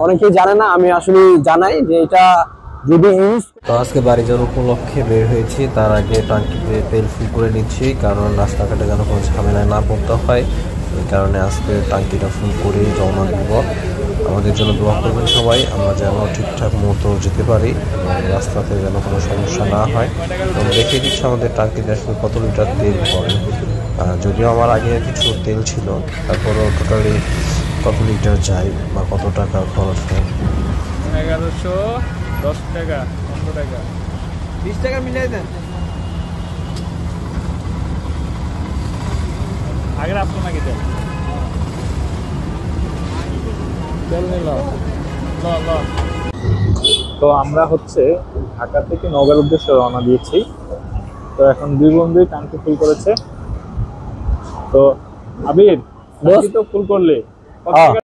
অনেকেই জানে না, আমি আসলে জানাই যে এটা যদি ইউজ। তো আজকে বাড়ি যাওয়ার উপলক্ষে বের হয়েছি, তার আগে টাঙ্কিতে তেল ফুল করে নিচ্ছি, কারণ রাস্তাঘাটে যেন কোনো ঝামেলায় না পড়তে হয়। এই কারণে আজকে টাঙ্কিটা ফুল করেই রওনা দিব। আমাদের জন্য দোয়া করবেন সবাই, আমরা যেন ঠিকঠাক মতো যেতে পারি, রাস্তাতে যেন কোনো সমস্যা না হয়। তো দেখিয়ে দিচ্ছি আমাদের টাঙ্কিতে আসলে কত লিটার তেল পড়ে। যদিও আমার আগে কিছু তেল ছিল, তারপরও টোটালি কত লিটার যায় বা কত টাকা খরচ হয়। 1110 টাকা, 15 টাকা, 20 টাকা মিলাই দেন। আগের আপনার নাকি তেল নিল। তো আমরা হচ্ছে ঢাকা থেকে নওগাঁর উদ্দেশ্যে রওনা দিয়েছি। তো এখন দুই বন্ধুই টাঙ্কি ফুল করেছে। তো আবির, টাঙ্কি তো ফুল করলে